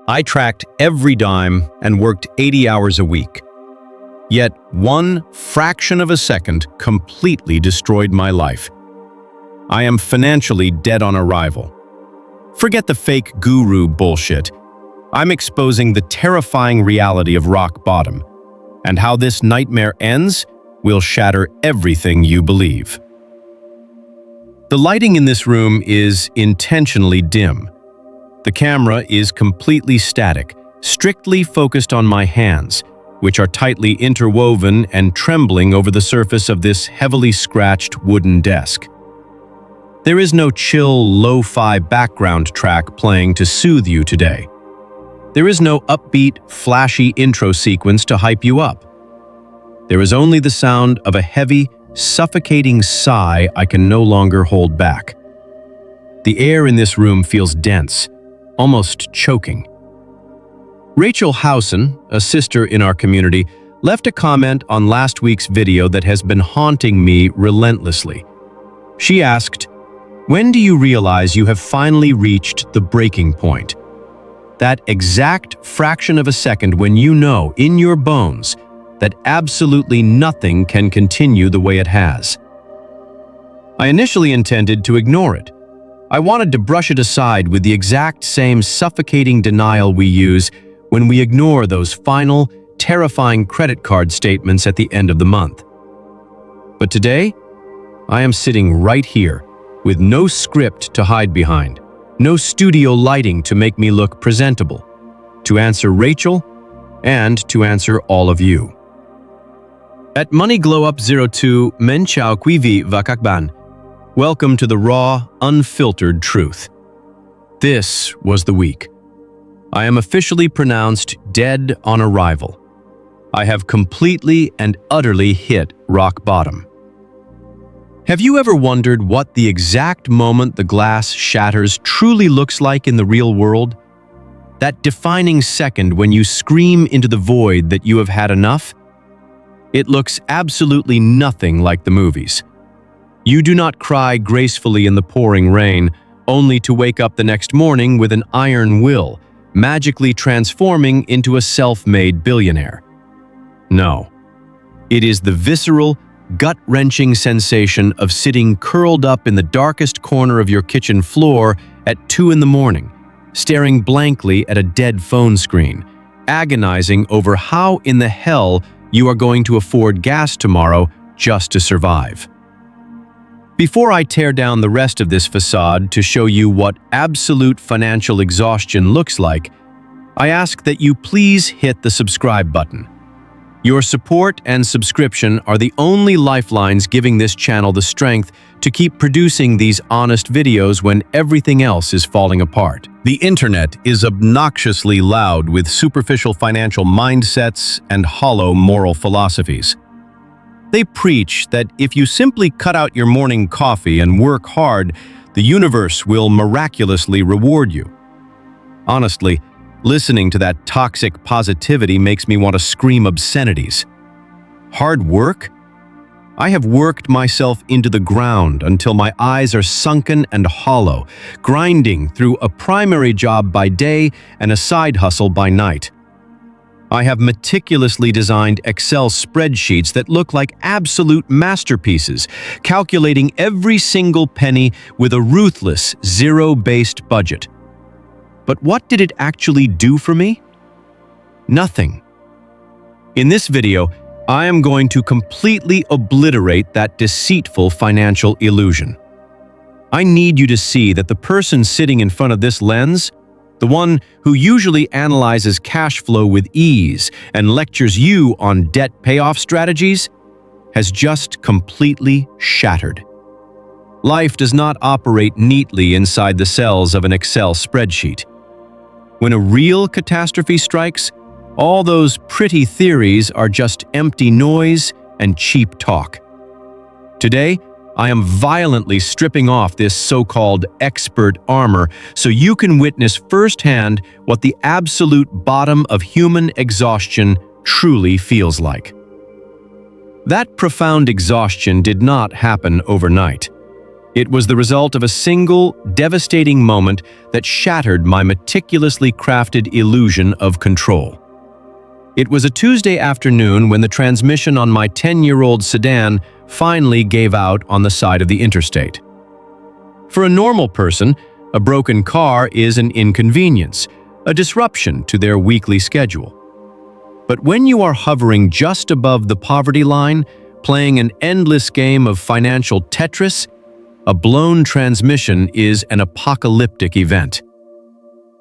I tracked every dime and worked 80 hours a week. Yet one fraction of a second completely destroyed my life. I am financially dead on arrival. Forget the fake guru bullshit. I'm exposing the terrifying reality of rock bottom, and how this nightmare ends will shatter everything you believe. The lighting in this room is intentionally dim. The camera is completely static, strictly focused on my hands, which are tightly interwoven and trembling over the surface of this heavily scratched wooden desk. There is no chill, lo-fi background track playing to soothe you today. There is no upbeat, flashy intro sequence to hype you up. There is only the sound of a heavy, suffocating sigh I can no longer hold back. The air in this room feels dense, almost choking. Rachel Housen, a sister in our community, left a comment on last week's video that has been haunting me relentlessly. She asked, "When do you realize you have finally reached the breaking point? That exact fraction of a second when you know, in your bones, that absolutely nothing can continue the way it has." I initially intended to ignore it. I wanted to brush it aside with the exact same suffocating denial we use when we ignore those final, terrifying credit card statements at the end of the month. But today, I am sitting right here, with no script to hide behind, no studio lighting to make me look presentable, to answer Rachel and to answer all of you. At Money Glow Up 02, Men Chao Quivi Vakakban. Welcome to the raw, unfiltered truth. This was the week. I am officially pronounced dead on arrival. I have completely and utterly hit rock bottom. Have you ever wondered what the exact moment the glass shatters truly looks like in the real world? That defining second when you scream into the void that you have had enough? It looks absolutely nothing like the movies. You do not cry gracefully in the pouring rain, only to wake up the next morning with an iron will, magically transforming into a self-made billionaire. No. It is the visceral, gut-wrenching sensation of sitting curled up in the darkest corner of your kitchen floor at 2 in the morning, staring blankly at a dead phone screen, agonizing over how in the hell you are going to afford gas tomorrow just to survive. Before I tear down the rest of this facade to show you what absolute financial exhaustion looks like, I ask that you please hit the subscribe button. Your support and subscription are the only lifelines giving this channel the strength to keep producing these honest videos when everything else is falling apart. The internet is obnoxiously loud with superficial financial mindsets and hollow moral philosophies. They preach that if you simply cut out your morning coffee and work hard, the universe will miraculously reward you. Honestly, listening to that toxic positivity makes me want to scream obscenities. Hard work? I have worked myself into the ground until my eyes are sunken and hollow, grinding through a primary job by day and a side hustle by night. I have meticulously designed Excel spreadsheets that look like absolute masterpieces, calculating every single penny with a ruthless, zero-based budget. But what did it actually do for me? Nothing. In this video, I am going to completely obliterate that deceitful financial illusion. I need you to see that the person sitting in front of this lens, the one who usually analyzes cash flow with ease and lectures you on debt payoff strategies, has just completely shattered. Life does not operate neatly inside the cells of an Excel spreadsheet. When a real catastrophe strikes, all those pretty theories are just empty noise and cheap talk. Today, I am violently stripping off this so-called expert armor so you can witness firsthand what the absolute bottom of human exhaustion truly feels like. That profound exhaustion did not happen overnight. It was the result of a single, devastating moment that shattered my meticulously crafted illusion of control. It was a Tuesday afternoon when the transmission on my 10-year-old sedan finally gave out on the side of the interstate. For a normal person, a broken car is an inconvenience, a disruption to their weekly schedule. But when you are hovering just above the poverty line, playing an endless game of financial Tetris, a blown transmission is an apocalyptic event.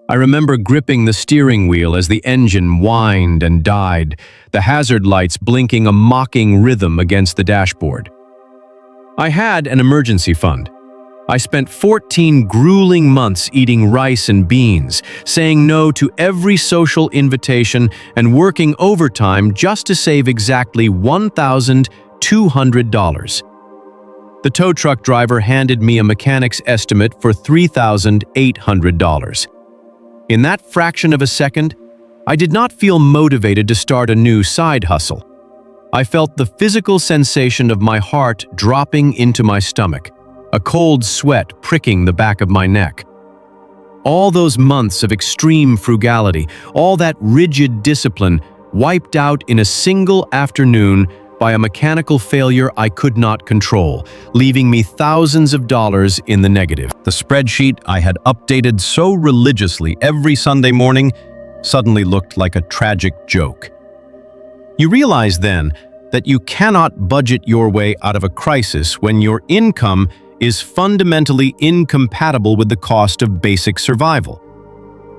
I remember gripping the steering wheel as the engine whined and died, the hazard lights blinking a mocking rhythm against the dashboard. I had an emergency fund. I spent 14 grueling months eating rice and beans, saying no to every social invitation and working overtime just to save exactly $1,200. The tow truck driver handed me a mechanic's estimate for $3,800. In that fraction of a second, I did not feel motivated to start a new side hustle. I felt the physical sensation of my heart dropping into my stomach, a cold sweat pricking the back of my neck. All those months of extreme frugality, all that rigid discipline, wiped out in a single afternoon by a mechanical failure I could not control, leaving me thousands of dollars in the negative. The spreadsheet I had updated so religiously every Sunday morning suddenly looked like a tragic joke. You realize then that you cannot budget your way out of a crisis when your income is fundamentally incompatible with the cost of basic survival.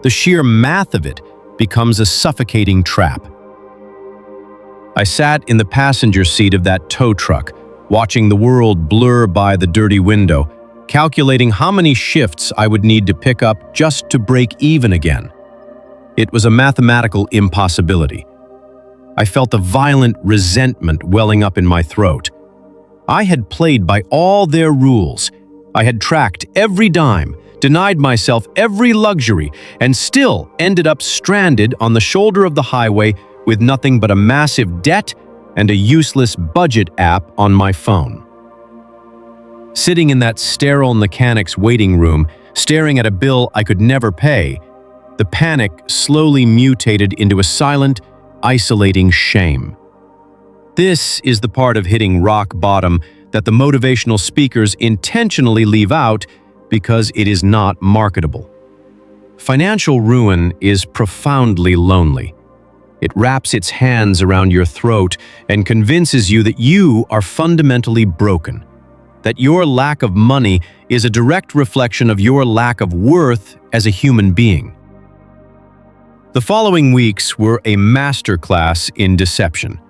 The sheer math of it becomes a suffocating trap. I sat in the passenger seat of that tow truck, watching the world blur by the dirty window, calculating how many shifts I would need to pick up just to break even again. It was a mathematical impossibility. I felt a violent resentment welling up in my throat. I had played by all their rules. I had tracked every dime, denied myself every luxury, and still ended up stranded on the shoulder of the highway with nothing but a massive debt and a useless budget app on my phone. Sitting in that sterile mechanic's waiting room, staring at a bill I could never pay, the panic slowly mutated into a silent, isolating shame. This is the part of hitting rock bottom that the motivational speakers intentionally leave out because it is not marketable. Financial ruin is profoundly lonely. It wraps its hands around your throat and convinces you that you are fundamentally broken, that your lack of money is a direct reflection of your lack of worth as a human being. The following weeks were a masterclass in deception.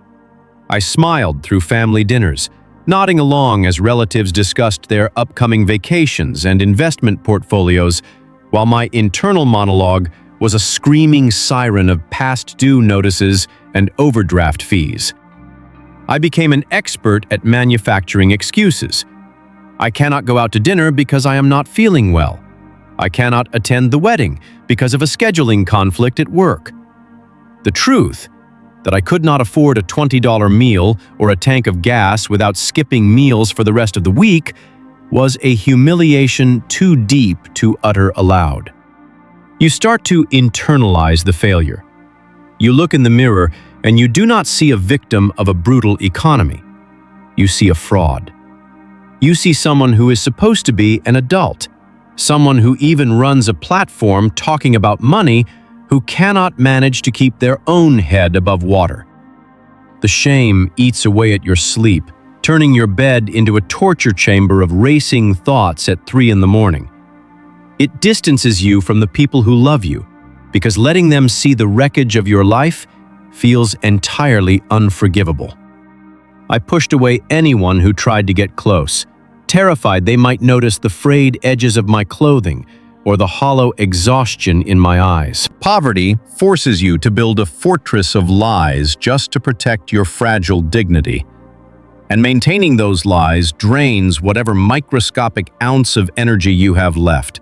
I smiled through family dinners, nodding along as relatives discussed their upcoming vacations and investment portfolios, while my internal monologue was a screaming siren of past due notices and overdraft fees. I became an expert at manufacturing excuses. I cannot go out to dinner because I am not feeling well. I cannot attend the wedding because of a scheduling conflict at work. The truth, that I could not afford a $20 meal or a tank of gas without skipping meals for the rest of the week, was a humiliation too deep to utter aloud. You start to internalize the failure. You look in the mirror and you do not see a victim of a brutal economy. You see a fraud. You see someone who is supposed to be an adult, someone who even runs a platform talking about money, who cannot manage to keep their own head above water. The shame eats away at your sleep, turning your bed into a torture chamber of racing thoughts at 3 in the morning. It distances you from the people who love you, because letting them see the wreckage of your life feels entirely unforgivable. I pushed away anyone who tried to get close, terrified they might notice the frayed edges of my clothing or the hollow exhaustion in my eyes. Poverty forces you to build a fortress of lies just to protect your fragile dignity. And maintaining those lies drains whatever microscopic ounce of energy you have left.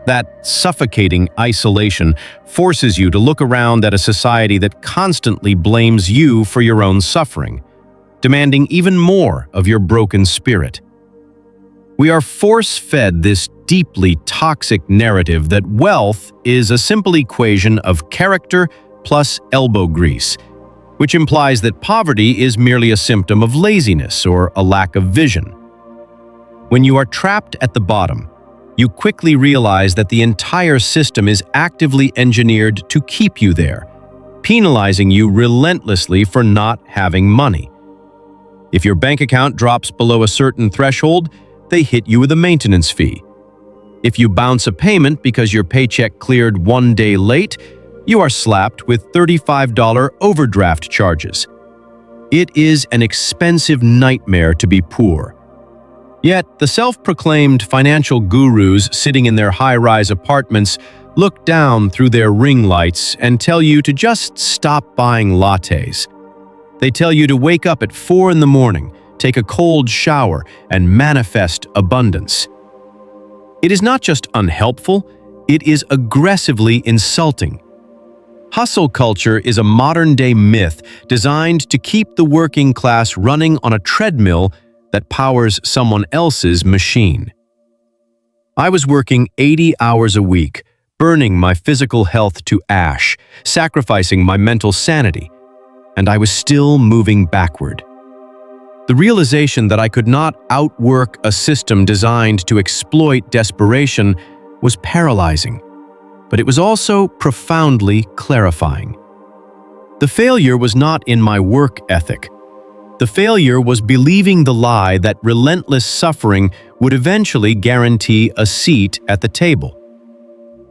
That suffocating isolation forces you to look around at a society that constantly blames you for your own suffering, demanding even more of your broken spirit. We are force-fed this deeply toxic narrative that wealth is a simple equation of character plus elbow grease, which implies that poverty is merely a symptom of laziness or a lack of vision. When you are trapped at the bottom, you quickly realize that the entire system is actively engineered to keep you there, penalizing you relentlessly for not having money. If your bank account drops below a certain threshold, they hit you with a maintenance fee. If you bounce a payment because your paycheck cleared one day late, you are slapped with $35 overdraft charges. It is an expensive nightmare to be poor. Yet, the self-proclaimed financial gurus sitting in their high-rise apartments look down through their ring lights and tell you to just stop buying lattes. They tell you to wake up at 4 in the morning, take a cold shower, and manifest abundance. It is not just unhelpful, it is aggressively insulting. Hustle culture is a modern-day myth designed to keep the working class running on a treadmill that powers someone else's machine. I was working 80 hours a week, burning my physical health to ash, sacrificing my mental sanity, and I was still moving backward. The realization that I could not outwork a system designed to exploit desperation was paralyzing, but it was also profoundly clarifying. The failure was not in my work ethic. The failure was believing the lie that relentless suffering would eventually guarantee a seat at the table.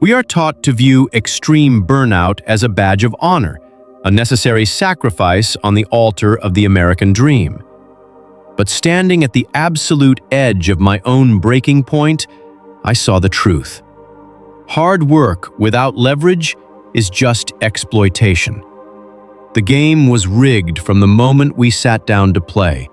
We are taught to view extreme burnout as a badge of honor, a necessary sacrifice on the altar of the American dream. But standing at the absolute edge of my own breaking point, I saw the truth. Hard work without leverage is just exploitation. The game was rigged from the moment we sat down to play,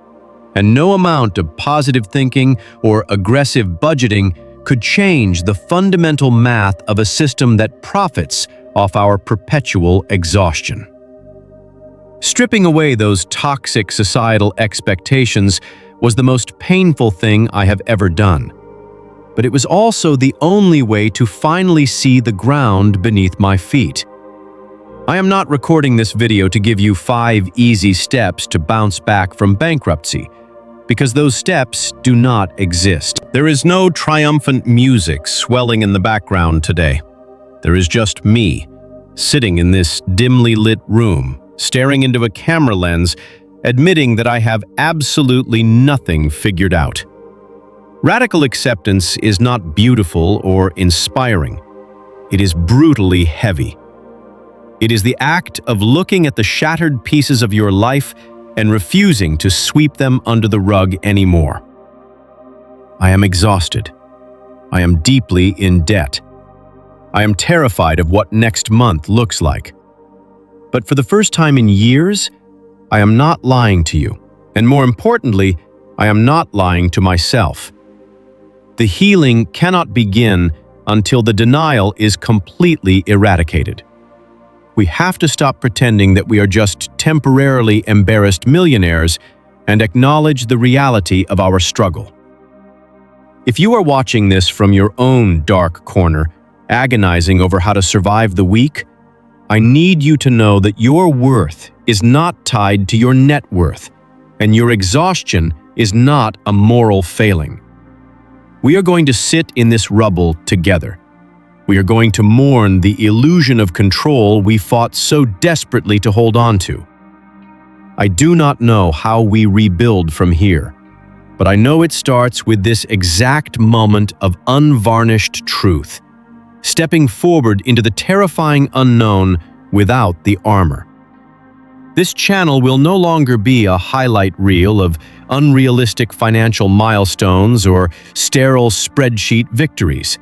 and no amount of positive thinking or aggressive budgeting could change the fundamental math of a system that profits off our perpetual exhaustion. Stripping away those toxic societal expectations was the most painful thing I have ever done. But it was also the only way to finally see the ground beneath my feet. I am not recording this video to give you 5 easy steps to bounce back from bankruptcy, because those steps do not exist. There is no triumphant music swelling in the background today. There is just me, sitting in this dimly lit room, staring into a camera lens, admitting that I have absolutely nothing figured out. Radical acceptance is not beautiful or inspiring. It is brutally heavy. It is the act of looking at the shattered pieces of your life and refusing to sweep them under the rug anymore. I am exhausted. I am deeply in debt. I am terrified of what next month looks like. But for the first time in years, I am not lying to you. And more importantly, I am not lying to myself. The healing cannot begin until the denial is completely eradicated. We have to stop pretending that we are just temporarily embarrassed millionaires and acknowledge the reality of our struggle. If you are watching this from your own dark corner, agonizing over how to survive the week, I need you to know that your worth is not tied to your net worth, and your exhaustion is not a moral failing. We are going to sit in this rubble together. We are going to mourn the illusion of control we fought so desperately to hold on to. I do not know how we rebuild from here, but I know it starts with this exact moment of unvarnished truth, stepping forward into the terrifying unknown without the armor. This channel will no longer be a highlight reel of unrealistic financial milestones or sterile spreadsheet victories.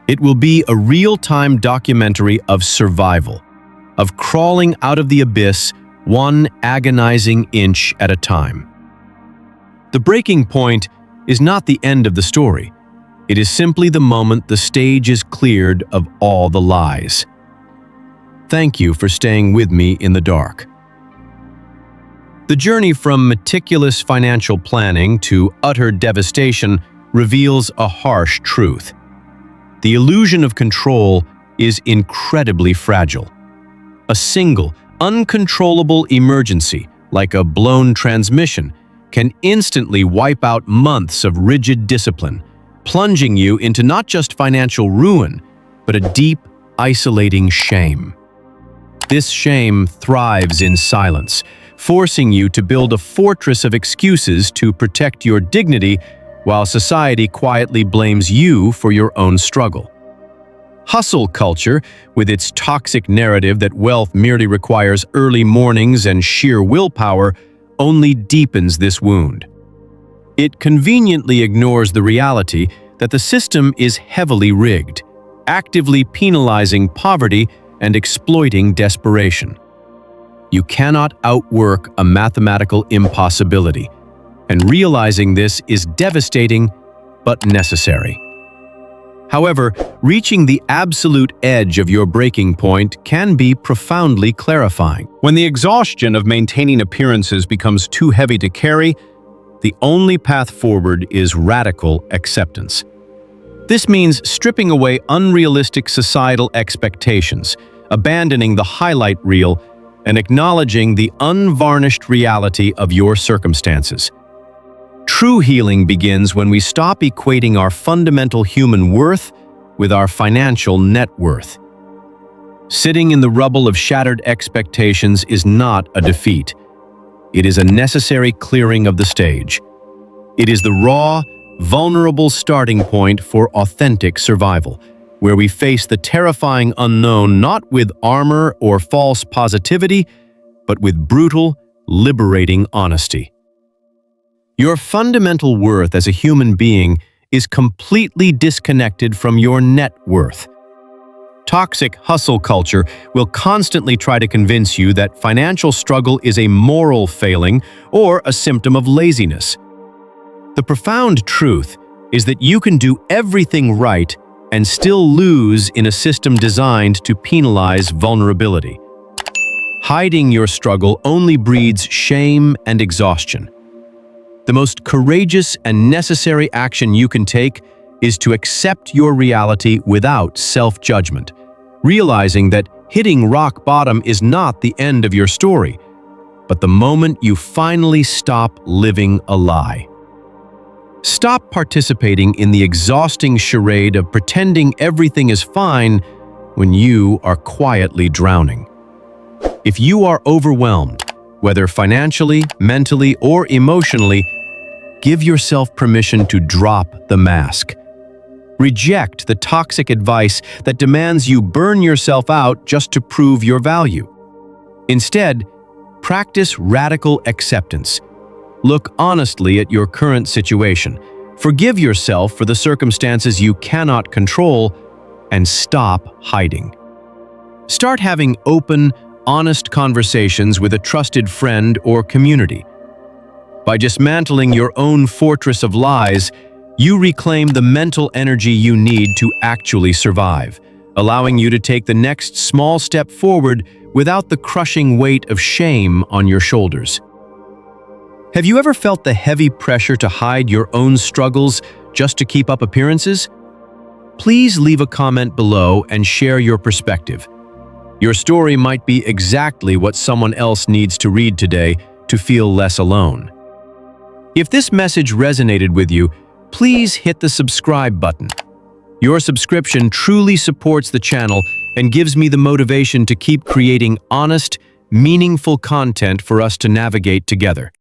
It will be a real-time documentary of survival, of crawling out of the abyss one agonizing inch at a time. The breaking point is not the end of the story. It is simply the moment the stage is cleared of all the lies. Thank you for staying with me in the dark. The journey from meticulous financial planning to utter devastation reveals a harsh truth. The illusion of control is incredibly fragile. A single, uncontrollable emergency, like a blown transmission, can instantly wipe out months of rigid discipline, plunging you into not just financial ruin, but a deep, isolating shame. This shame thrives in silence, forcing you to build a fortress of excuses to protect your dignity while society quietly blames you for your own struggle. Hustle culture, with its toxic narrative that wealth merely requires early mornings and sheer willpower, only deepens this wound. It conveniently ignores the reality that the system is heavily rigged, actively penalizing poverty and exploiting desperation. You cannot outwork a mathematical impossibility, and realizing this is devastating but necessary. However, reaching the absolute edge of your breaking point can be profoundly clarifying. When the exhaustion of maintaining appearances becomes too heavy to carry, the only path forward is radical acceptance. This means stripping away unrealistic societal expectations, abandoning the highlight reel, and acknowledging the unvarnished reality of your circumstances. True healing begins when we stop equating our fundamental human worth with our financial net worth. Sitting in the rubble of shattered expectations is not a defeat. It is a necessary clearing of the stage. It is the raw, vulnerable starting point for authentic survival, where we face the terrifying unknown not with armor or false positivity, but with brutal, liberating honesty. Your fundamental worth as a human being is completely disconnected from your net worth. Toxic hustle culture will constantly try to convince you that financial struggle is a moral failing or a symptom of laziness. The profound truth is that you can do everything right and still lose in a system designed to penalize vulnerability. Hiding your struggle only breeds shame and exhaustion. The most courageous and necessary action you can take is to accept your reality without self-judgment, realizing that hitting rock bottom is not the end of your story, but the moment you finally stop living a lie. Stop participating in the exhausting charade of pretending everything is fine when you are quietly drowning. If you are overwhelmed, whether financially, mentally, or emotionally, give yourself permission to drop the mask. Reject the toxic advice that demands you burn yourself out just to prove your value. Instead, practice radical acceptance. Look honestly at your current situation. Forgive yourself for the circumstances you cannot control, and stop hiding. Start having open, honest conversations with a trusted friend or community. By dismantling your own fortress of lies, you reclaim the mental energy you need to actually survive, allowing you to take the next small step forward without the crushing weight of shame on your shoulders. Have you ever felt the heavy pressure to hide your own struggles just to keep up appearances? Please leave a comment below and share your perspective. Your story might be exactly what someone else needs to read today to feel less alone. If this message resonated with you, please hit the subscribe button. Your subscription truly supports the channel and gives me the motivation to keep creating honest, meaningful content for us to navigate together.